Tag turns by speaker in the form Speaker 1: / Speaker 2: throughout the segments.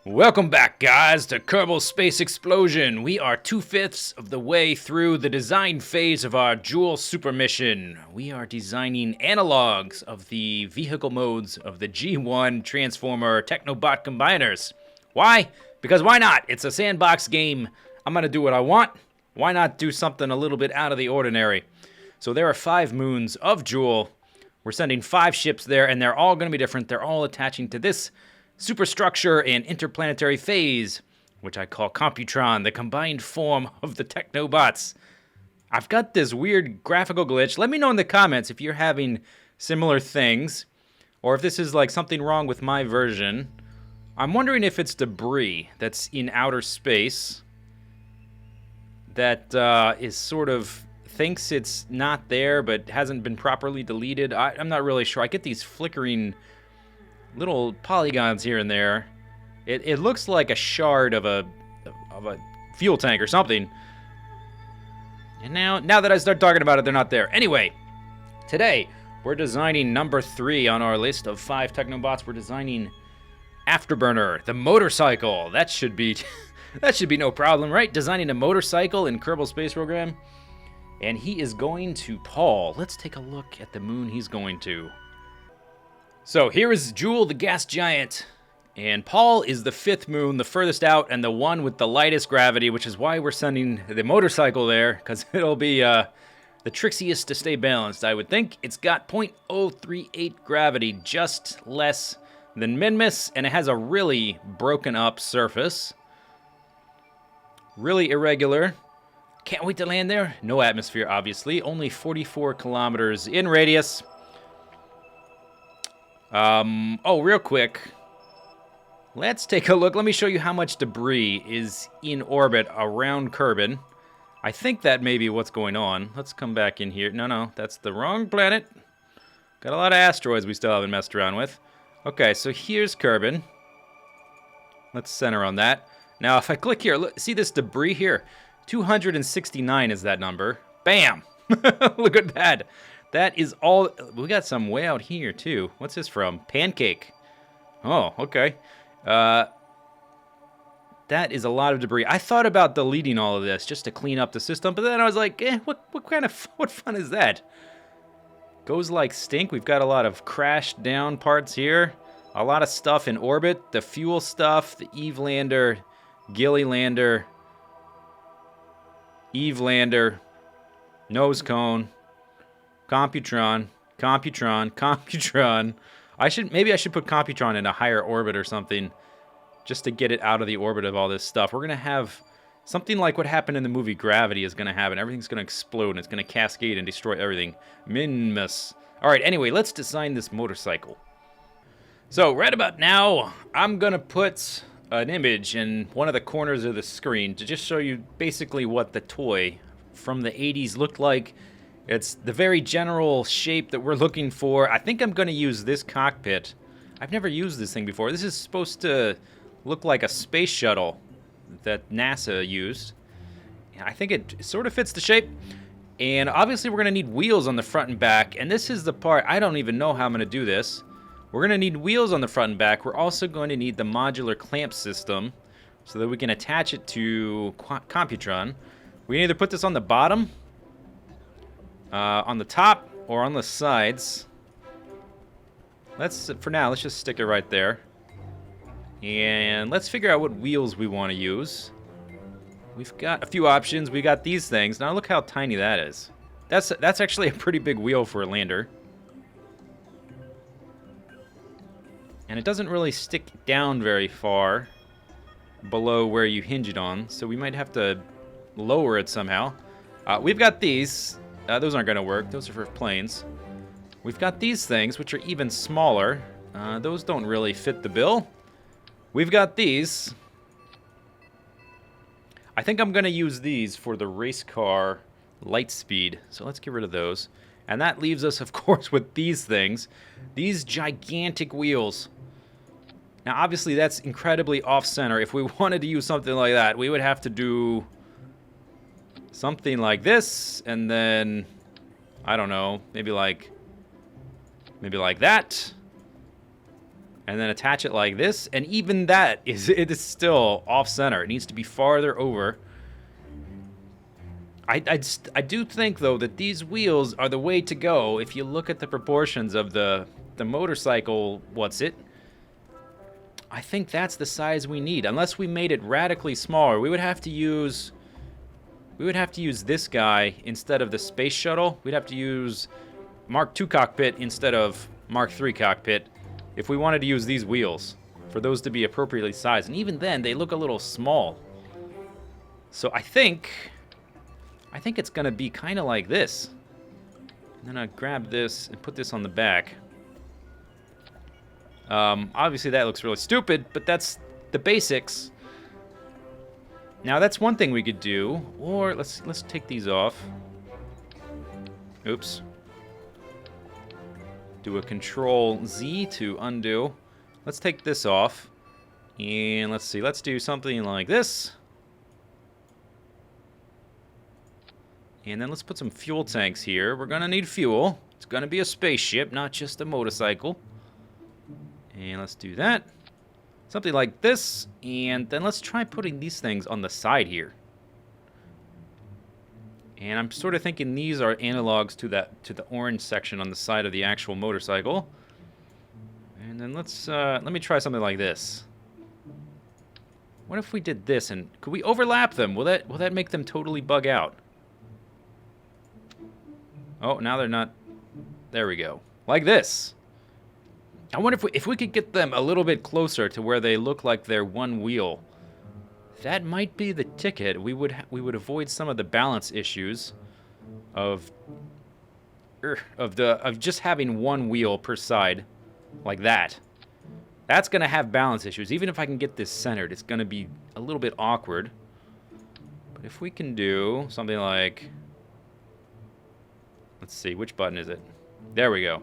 Speaker 1: Welcome back, guys, to Kerbal Space Explosion. We are 2/5 of the way through the design phase of our Joule super mission. We are designing analogs of the vehicle modes of the G1 Transformer Technobot combiners. Why? Because why not? It's a sandbox game. I'm gonna do what I want. Why not do something a little bit out of the ordinary? So there are 5 moons of Joule. We're sending 5 ships there, and they're all gonna be different. They're all attaching to this superstructure and interplanetary phase, which I call Computron, the combined form of the Technobots. I've got this weird graphical glitch. Let me know in the comments if you're having similar things, or if this is like something wrong with my version. I'm wondering if it's debris that's in outer space that is sort of thinks it's not there but hasn't been properly deleted. I'm not really sure. I get these flickering little polygons here and there. It looks like a shard of a fuel tank or something. And now that I start talking about it, they're not there. Anyway, today we're designing number 3 on our list of 5 Technobots. We're designing Afterburner, the motorcycle. That should be that should be no problem, right? Designing a motorcycle in Kerbal Space Program. And he is going to Paul. Let's take a look at the moon he's going to. So here is Joule, the gas giant, and Paul is the 5th moon, the furthest out, and the one with the lightest gravity, which is why we're sending the motorcycle there, because it'll be the trickiest to stay balanced, I would think. It's got 0.038 gravity, just less than Minmus, and it has a really broken up surface. Really irregular. Can't wait to land there. No atmosphere, obviously. Only 44 kilometers in radius. Real quick, let's take a look. Let me show you how much debris is in orbit around Kerbin. I think that may be what's going on. Let's come back in here. No, that's the wrong planet. Got a lot of asteroids we still haven't messed around with. Okay, so here's Kerbin. Let's center on that. Now, if I click here, look, see this debris here? 269 is that number. Bam! Look at that. That is all. We got some way out here, too. What's this from? Pancake. Oh, okay. That is a lot of debris. I thought about deleting all of this just to clean up the system, but then I was like, what fun is that? Goes like stink. We've got a lot of crashed down parts here. A lot of stuff in orbit. The fuel stuff, the Eve lander, Gilly lander, Eve lander, nose cone. Computron. Maybe I should put Computron in a higher orbit or something, just to get it out of the orbit of all this stuff. We're gonna have something like what happened in the movie Gravity is gonna happen. Everything's gonna explode and it's gonna cascade and destroy everything. Minmus. All right. Anyway, let's design this motorcycle. So right about now, I'm gonna put an image in one of the corners of the screen to just show you basically what the toy from the 80s looked like. It's the very general shape that we're looking for. I think I'm going to use this cockpit. I've never used this thing before. This is supposed to look like a space shuttle that NASA used. I think it sort of fits the shape. And obviously we're going to need wheels on the front and back. And this is the part, I don't even know how I'm going to do this. We're going to need wheels on the front and back. We're also going to need the modular clamp system so that we can attach it to Computron. We can either put this on the bottom, on the top, or on the sides. For now, let's just stick it right there. And let's figure out what wheels we want to use. We've got a few options. We got these things. Now look how tiny that is. That's actually a pretty big wheel for a lander. And it doesn't really stick down very far below where you hinge it on, so we might have to lower it somehow. We've got these. Those aren't going to work. Those are for planes. We've got these things, which are even smaller. Those don't really fit the bill. We've got these. I think I'm going to use these for the race car light speed. So let's get rid of those. And that leaves us, of course, with these things. These gigantic wheels. Now, obviously, that's incredibly off-center. If we wanted to use something like that, we would have to do something like this, and then, I don't know, maybe like that. and then attach it like this, and even that it is still off center. It needs to be farther over. I do think though that these wheels are the way to go if you look at the proportions of the motorcycle. What's it? I think that's the size we need. Unless we made it radically smaller, we would have to use this guy instead of the space shuttle. We'd have to use Mark II cockpit instead of Mark III cockpit if we wanted to use these wheels for those to be appropriately sized. And even then, they look a little small. So I think it's gonna be kind of like this. I'm gonna grab this and put this on the back. Obviously that looks really stupid, but that's the basics. Now that's one thing we could do, or let's take these off. Oops. Do a Control Z to undo. Let's take this off, and let's see. Let's do something like this, and then let's put some fuel tanks here. We're gonna need fuel. It's gonna be a spaceship, not just a motorcycle. And let's do that. Something like this. And then let's try putting these things on the side here. And I'm sort of thinking these are analogs to the orange section on the side of the actual motorcycle. And then let me try something like this. What if we did this, and could we overlap them? Will that make them totally bug out? Oh, now they're not. There we go. Like this. I wonder if we could get them a little bit closer to where they look like they're one wheel. That might be the ticket. We would avoid some of the balance issues of just having one wheel per side like that. That's gonna have balance issues. Even if I can get this centered, it's gonna be a little bit awkward. But if we can do something like, let's see, which button is it? There we go.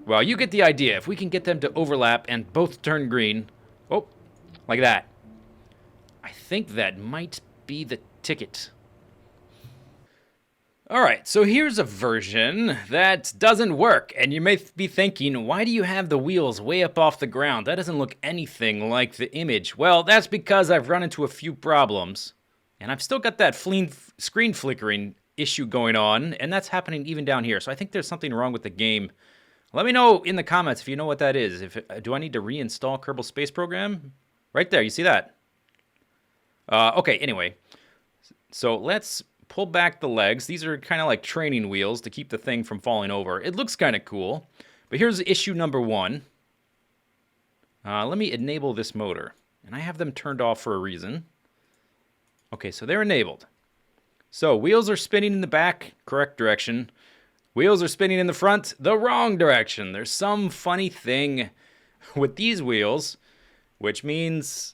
Speaker 1: Well, you get the idea. If we can get them to overlap and both turn green, oh, like that. I think that might be the ticket. All right, so here's a version that doesn't work, and you may be thinking, why do you have the wheels way up off the ground? That doesn't look anything like the image. Well, that's because I've run into a few problems, and I've still got that screen flickering issue going on, and that's happening even down here. So I think there's something wrong with the game. Let me know in the comments if you know what that is. Do I need to reinstall Kerbal Space Program? Right there, you see that? Okay, anyway. So let's pull back the legs. These are kind of like training wheels to keep the thing from falling over. It looks kind of cool. But here's issue number one. Let me enable this motor. And I have them turned off for a reason. Okay, so they're enabled. So wheels are spinning in the back, correct direction. Wheels are spinning in the front, the wrong direction. There's some funny thing with these wheels, which means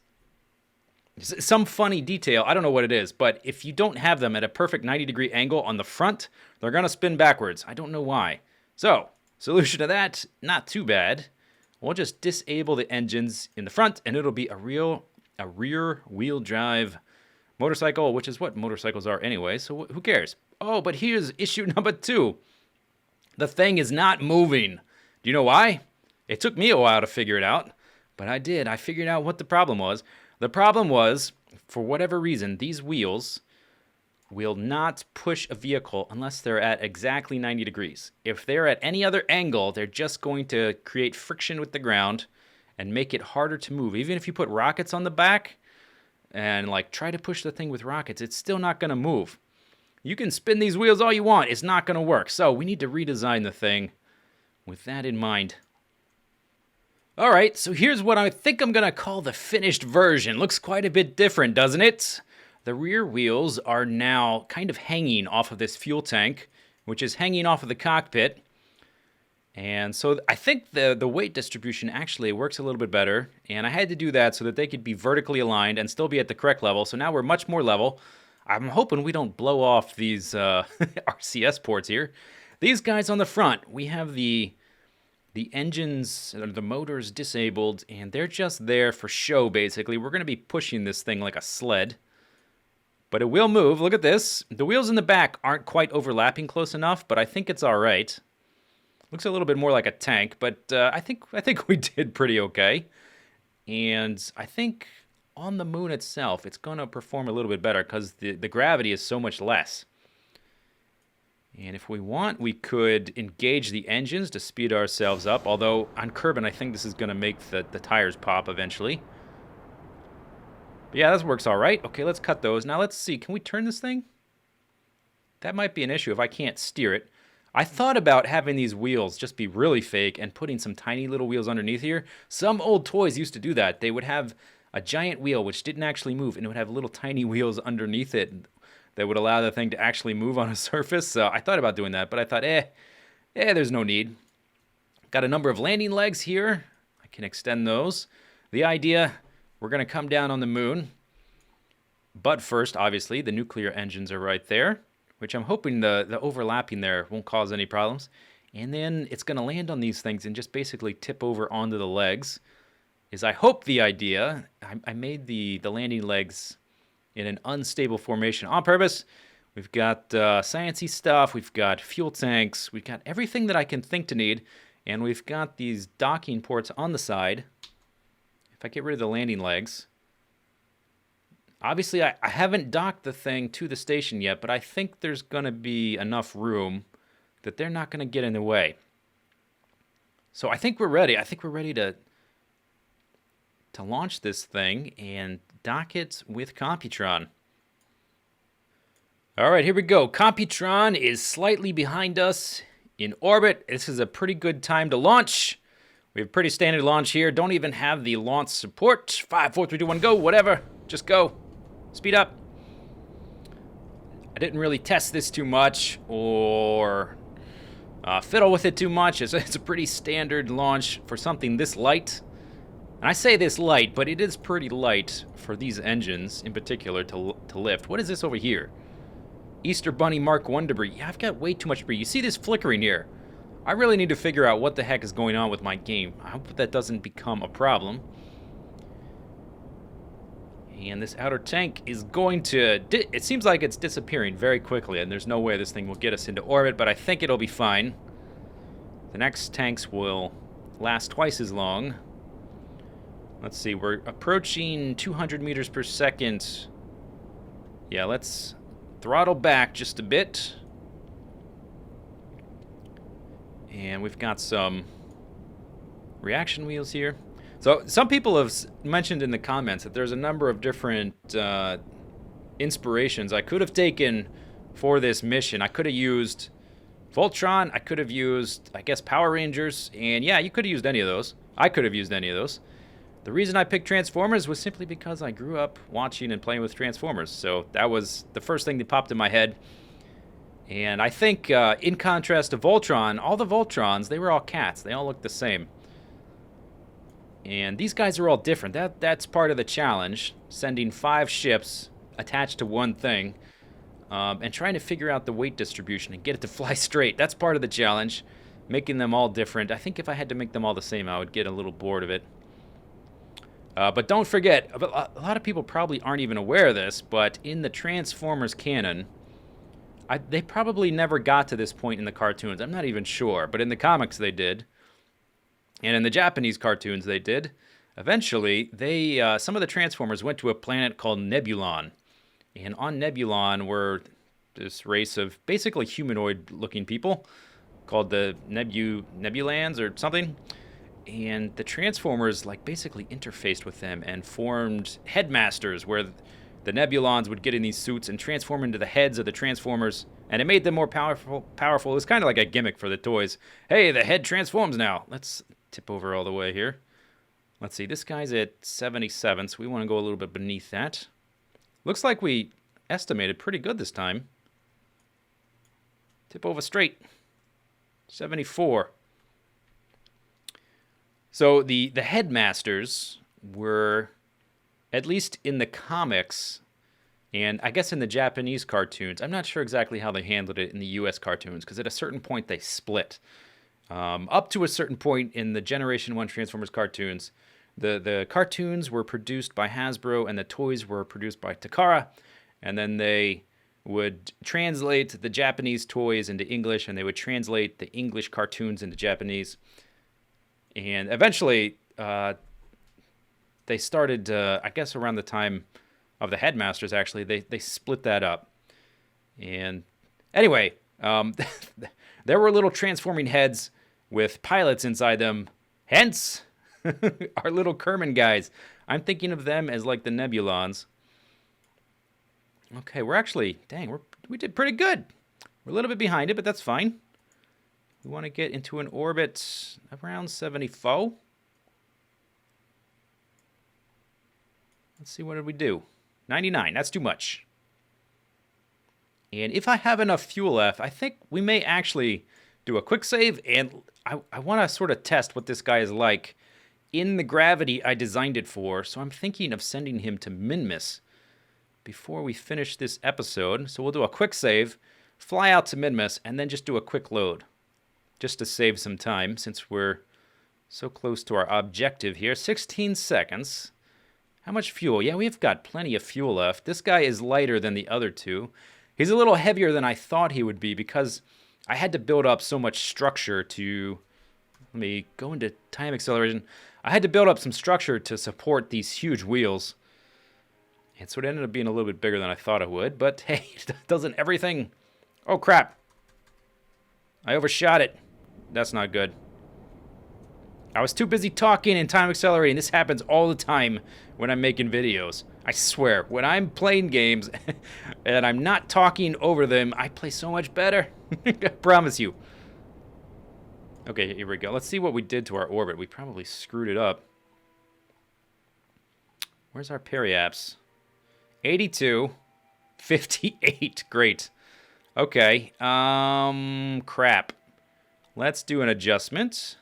Speaker 1: some funny detail. I don't know what it is, but if you don't have them at a perfect 90-degree angle on the front, they're going to spin backwards. I don't know why. So, solution to that, not too bad. We'll just disable the engines in the front, and it'll be a rear-wheel drive motorcycle, which is what motorcycles are anyway, so who cares? Oh, but here's issue number two. The thing is not moving. Do you know why? It took me a while to figure it out, but I did. I figured out what the problem was. The problem was, for whatever reason, these wheels will not push a vehicle unless they're at exactly 90 degrees. If they're at any other angle, they're just going to create friction with the ground and make it harder to move. Even if you put rockets on the back and like try to push the thing with rockets, it's still not going to move. You can spin these wheels all you want. It's not going to work. So we need to redesign the thing with that in mind. All right, so here's what I think I'm going to call the finished version. Looks quite a bit different, doesn't it? The rear wheels are now kind of hanging off of this fuel tank, which is hanging off of the cockpit. And so I think the weight distribution actually works a little bit better. And I had to do that so that they could be vertically aligned and still be at the correct level. So now we're much more level. I'm hoping we don't blow off these RCS ports here. These guys on the front, we have the engines, the motors disabled, and they're just there for show, basically. We're going to be pushing this thing like a sled. But it will move. Look at this. The wheels in the back aren't quite overlapping close enough, but I think it's all right. Looks a little bit more like a tank, but I think we did pretty okay. And I think on the moon itself, it's going to perform a little bit better because the gravity is so much less. And if we want, we could engage the engines to speed ourselves up. Although on Kerbal, I think this is going to make the tires pop eventually. But yeah, this works all right. Okay, let's cut those. Now let's see. Can we turn this thing? That might be an issue if I can't steer it. I thought about having these wheels just be really fake and putting some tiny little wheels underneath here. Some old toys used to do that. They would have a giant wheel which didn't actually move, and it would have little tiny wheels underneath it that would allow the thing to actually move on a surface. So I thought about doing that, but I thought, there's no need. Got a number of landing legs here. I can extend those. The idea, we're going to come down on the moon. But first, obviously, the nuclear engines are right there, which I'm hoping the overlapping there won't cause any problems. And then it's going to land on these things and just basically tip over onto the legs. Is I hope the idea. I made the landing legs in an unstable formation on purpose. We've got sciencey stuff. We've got fuel tanks. We've got everything that I can think to need. And we've got these docking ports on the side. If I get rid of the landing legs. Obviously, I haven't docked the thing to the station yet, but I think there's going to be enough room that they're not going to get in the way. So I think we're ready. I think we're ready to launch this thing and dock it with Computron. All right, here we go. Computron is slightly behind us in orbit. This is a pretty good time to launch. We have a pretty standard launch here. Don't even have the launch support. 5, 4, 3, 2, 1, go. Whatever. Just go. Speed up. I didn't really test this too much or fiddle with it too much. It's a pretty standard launch for something this light. And I say this light, but it is pretty light for these engines in particular to lift. What is this over here? Easter Bunny Mark 1 debris. Yeah, I've got way too much debris. You see this flickering here? I really need to figure out what the heck is going on with my game. I hope that doesn't become a problem. And this outer tank is going to... It seems like it's disappearing very quickly, and there's no way this thing will get us into orbit, but I think it'll be fine. The next tanks will last twice as long. Let's see, we're approaching 200 meters per second. Yeah, let's throttle back just a bit. And we've got some reaction wheels here. So some people have mentioned in the comments that there's a number of different inspirations I could have taken for this mission. I could have used Voltron. I could have used, I guess, Power Rangers. And yeah, you could have used any of those. I could have used any of those. The reason I picked Transformers was simply because I grew up watching and playing with Transformers. So that was the first thing that popped in my head. And I think, in contrast to Voltron, all the Voltrons, they were all cats. They all looked the same. And these guys are all different. That's part of the challenge, sending 5 ships attached to one thing, and trying to figure out the weight distribution and get it to fly straight. That's part of the challenge, making them all different. I think if I had to make them all the same, I would get a little bored of it. But don't forget, a lot of people probably aren't even aware of this, but in the Transformers canon, they probably never got to this point in the cartoons. I'm not even sure, but in the comics they did. And in the Japanese cartoons they did. Eventually, some of the Transformers went to a planet called Nebulon. And on Nebulon were this race of basically humanoid-looking people called the Nebulans or something. And the Transformers basically interfaced with them and formed headmasters where the Nebulons would get in these suits and transform into the heads of the Transformers, and it made them more powerful. It was kind of like a gimmick for the toys. Hey, the head transforms now. Let's tip over all the way here. Let's see, this guy's at 77, so we want to go a little bit beneath that. Looks like we estimated pretty good this time. Tip over straight. 74. So the headmasters were, at least in the comics, and I guess in the Japanese cartoons, I'm not sure exactly how they handled it in the US cartoons, because at a certain point they split. Up to a certain point in the Generation 1 Transformers cartoons, the cartoons were produced by Hasbro and the toys were produced by Takara, and then they would translate the Japanese toys into English, and they would translate the English cartoons into Japanese. And eventually, they started, I guess around the time of the Headmasters, actually, they split that up. And anyway, there were little transforming heads with pilots inside them, hence our little Kerman guys. I'm thinking of them as like the Nebulons. Okay, we're actually, dang, we did pretty good. We're a little bit behind it, but that's fine. We want to get into an orbit around 74. Let's see, what did we do? 99, that's too much. And if I have enough fuel left, I think we may actually do a quick save, and I want to sort of test what this guy is like in the gravity I designed it for. So I'm thinking of sending him to Minmus before we finish this episode. So we'll do a quick save, fly out to Minmus, and then just do a quick load, just to save some time since we're so close to our objective here. 16 seconds. How much fuel? Yeah, we've got plenty of fuel left. This guy is lighter than the other two. He's a little heavier than I thought he would be because I had to build up so much structure to... Let me go into time acceleration. I had to build up some structure to support these huge wheels. And so it ended up being a little bit bigger than I thought it would. But hey, doesn't everything... Oh, crap. I overshot it. That's not good. I was too busy talking and time accelerating. This happens all the time when I'm making videos. I swear, when I'm playing games and I'm not talking over them, I play so much better. I promise you. Okay, here we go. Let's see what we did to our orbit. We probably screwed it up. Where's our periaps? 82. 58. Great. Okay. Crap. Let's do an adjustment.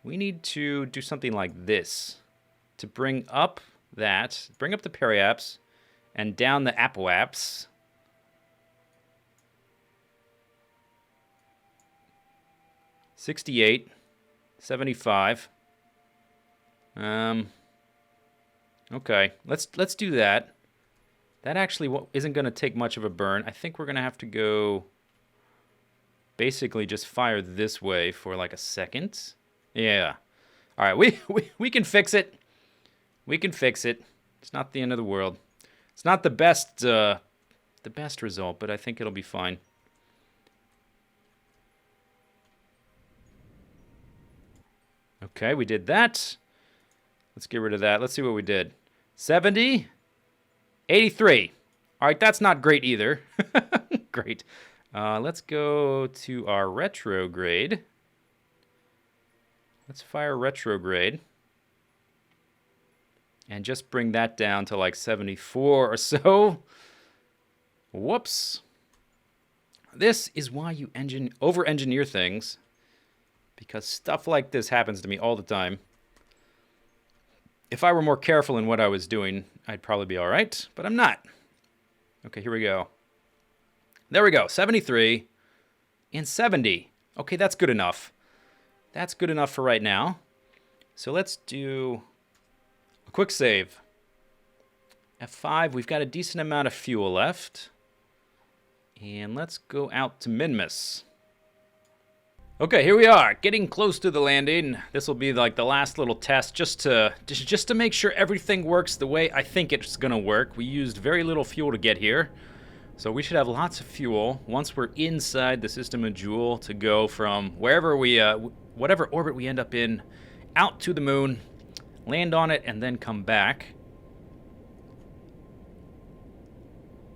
Speaker 1: We need to do something like this to bring up bring up the periaps and down the apoaps. $68, $75. Okay, let's do that. That actually isn't going to take much of a burn. I think we're going to have to go basically just fire this way for like a second. Yeah. All right, we can fix it. We can fix it. It's not the end of the world. It's not the best result, but I think it'll be fine. Okay, we did that. Let's get rid of that. Let's see what we did. 70, 83. All right, that's not great either. Great. Let's go to our retrograde. Let's fire retrograde. And just bring that down to like 74 or so. Whoops. This is why you over-engineer things. Because stuff like this happens to me all the time. If I were more careful in what I was doing, I'd probably be all right. But I'm not. Okay, here we go. There we go. 73 and 70. Okay, that's good enough. That's good enough for right now. So let's do a quick save. F5, we've got a decent amount of fuel left. And let's go out to Minmus. Okay, here we are, getting close to the landing. This will be like the last little test just to make sure everything works the way I think it's gonna work. We used very little fuel to get here. So we should have lots of fuel once we're inside the system of Joule to go from wherever we, whatever orbit we end up in, out to the moon, land on it, and then come back.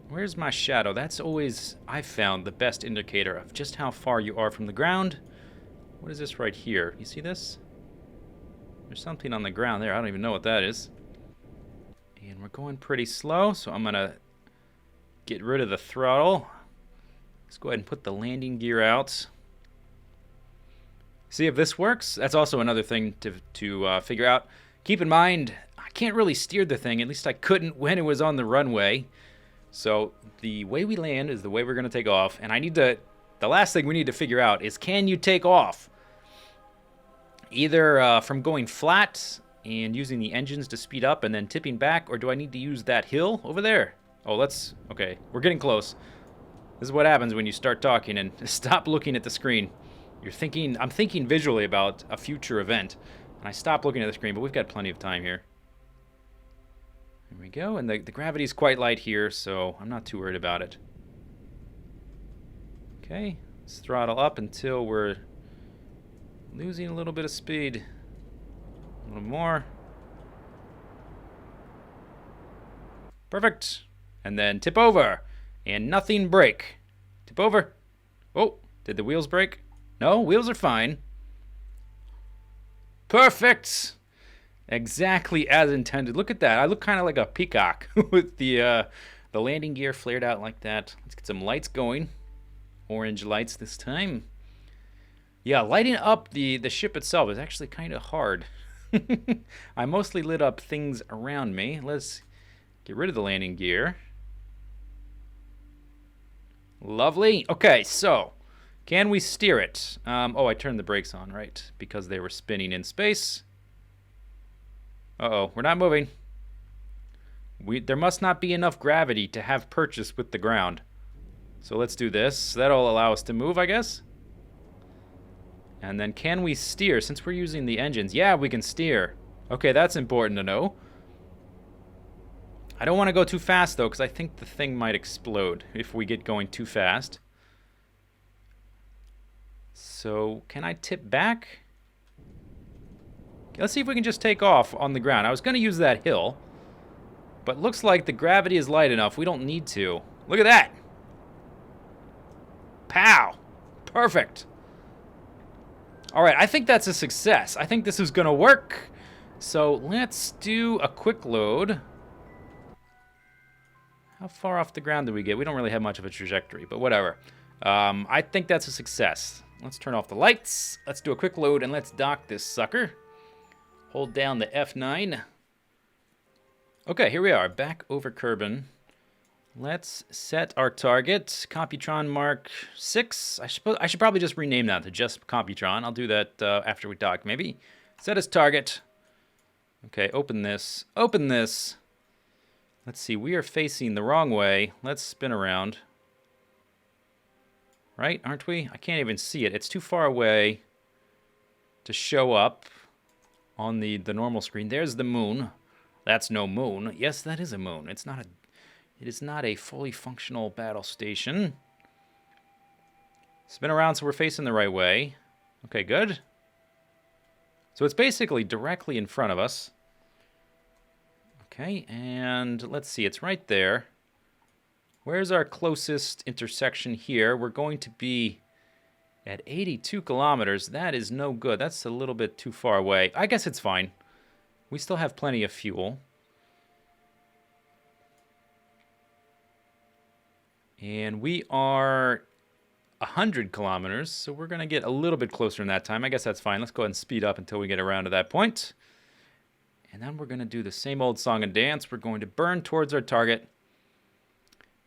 Speaker 1: Where's my shadow? That's always, I've found, the best indicator of just how far you are from the ground. What is this right here? You see this? There's something on the ground there. I don't even know what that is. And we're going pretty slow, so I'm going to get rid of the throttle. Let's go ahead and put the landing gear out. See if this works. That's also another thing to figure out. Keep in mind, I can't really steer the thing. At least I couldn't when it was on the runway. So the way we land is the way we're going to take off. And I need to... The last thing we need to figure out is, can you take off? Either from going flat and using the engines to speed up and then tipping back, or do I need to use that hill over there? Oh, okay, we're getting close. This is what happens when you start talking and stop looking at the screen. I'm thinking visually about a future event, and I stop looking at the screen, but we've got plenty of time here. There we go, and the gravity's quite light here, so I'm not too worried about it. Okay, let's throttle up until we're losing a little bit of speed. A little more. Perfect. And then tip over. And nothing break. Tip over. Oh, did the wheels break? No, wheels are fine. Perfect. Exactly as intended. Look at that. I look kind of like a peacock with the landing gear flared out like that. Let's get some lights going. Orange lights this time. Yeah, lighting up the ship itself is actually kind of hard. I mostly lit up things around me. Let's get rid of the landing gear. Lovely. Okay, so can we steer it? Oh, I turned the brakes on, right? Because they were spinning in space. Uh-oh, we're not moving. There must not be enough gravity to have purchase with the ground. So let's do this. That'll allow us to move, I guess. And then can we steer? Since we're using the engines, yeah, we can steer. Okay, that's important to know. I don't want to go too fast, though, because I think the thing might explode if we get going too fast. So, can I tip back? Let's see if we can just take off on the ground. I was going to use that hill, but looks like the gravity is light enough. We don't need to. Look at that! Pow! Perfect! Alright, I think that's a success. I think this is going to work. So, let's do a quick load. How far off the ground do we get? We don't really have much of a trajectory, but whatever. I think that's a success. Let's turn off the lights. Let's do a quick load, and let's dock this sucker. Hold down the F9. Okay, here we are, back over Kerbal. Let's set our target, Computron Mark 6. I should probably just rename that to just Computron. I'll do that after we dock, maybe. Set as target. Okay, open this. Open this. Let's see, we are facing the wrong way. Let's spin around. Right, aren't we? I can't even see it. It's too far away to show up on the normal screen. There's the moon. That's no moon. Yes, that is a moon. It is not a fully functional battle station. Spin around so we're facing the right way. Okay, good. So it's basically directly in front of us. Okay, and let's see, it's right there. Where's our closest intersection here? We're going to be at 82 kilometers. That is no good. That's a little bit too far away. I guess it's fine. We still have plenty of fuel. And we are 100 kilometers, so we're going to get a little bit closer in that time. I guess that's fine. Let's go ahead and speed up until we get around to that point. And then we're going to do the same old song and dance. We're going to burn towards our target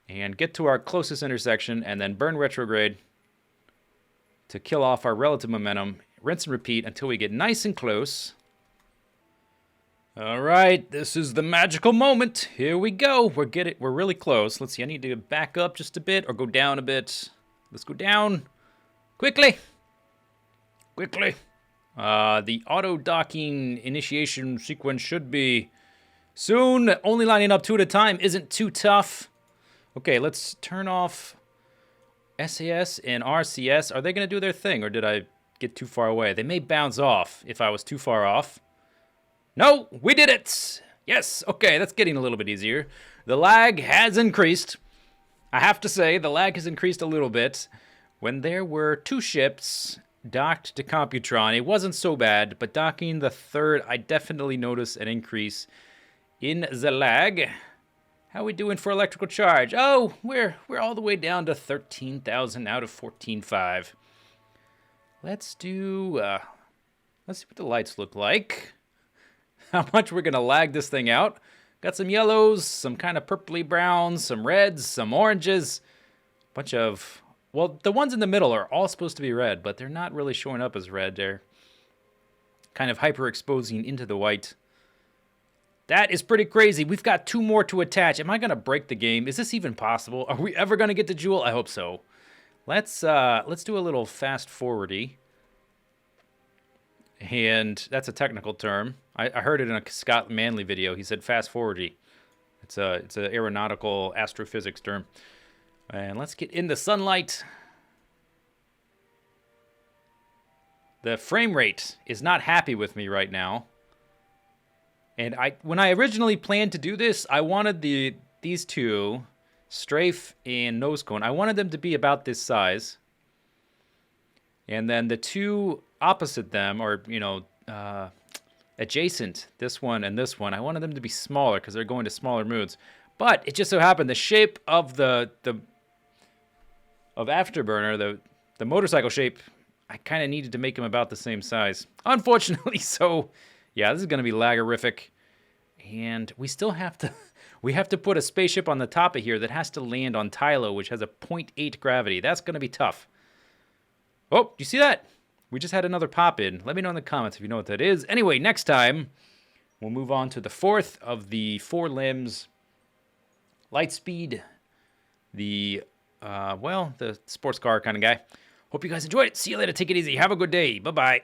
Speaker 1: and get to our closest intersection and then burn retrograde to kill off our relative momentum. Rinse and repeat until we get nice and close. All right, this is the magical moment. Here we go. We're really close. Let's see, I need to back up just a bit or go down a bit. Let's go down. Quickly. Quickly. The auto-docking initiation sequence should be soon. Only lining up 2 at a time isn't too tough. Okay, let's turn off SAS and RCS. Are they going to do their thing, or did I get too far away? They may bounce off if I was too far off. No, we did it! Yes, okay, that's getting a little bit easier. The lag has increased. I have to say, the lag has increased a little bit. When there were 2 ships docked to Computron, it wasn't so bad, but docking the 3rd, I definitely noticed an increase in the lag. How are we doing for electrical charge? Oh, we're all the way down to 13,000 out of 14.5. Let's see what the lights look like. How much we're gonna lag this thing out. Got some yellows, some kind of purpley browns, some reds, some oranges, bunch of, well, the ones in the middle are all supposed to be red, but they're not really showing up as red. They're kind of hyper exposing into the white. That is pretty crazy. We've got 2 more to attach. Am I going to break the game? Is this even possible? Are we ever going to get the jewel? I hope so. Let's do a little fast forwardy. And that's a technical term. I heard it in a Scott Manley video. He said fast forwardy. It's an aeronautical astrophysics term. And let's get in the sunlight. The frame rate is not happy with me right now. And when I originally planned to do this, I wanted these 2, strafe and nose cone, I wanted them to be about this size. And then the 2 opposite them, or, you know, adjacent, this one and this one, I wanted them to be smaller because they're going to smaller moons. But it just so happened the shape of the Afterburner, the motorcycle shape, I kind of needed to make them about the same size. Unfortunately, so yeah, this is going to be lagorific. And we still have to put a spaceship on the top of here that has to land on Tylo, which has a 0.8 gravity. That's going to be tough. Oh, do you see that? We just had another pop in. Let me know in the comments if you know what that is. Anyway, next time, we'll move on to the 4th of the 4 limbs. Lightspeed, the sports car kind of guy. Hope you guys enjoyed it. See you later. Take it easy. Have a good day. Bye-bye.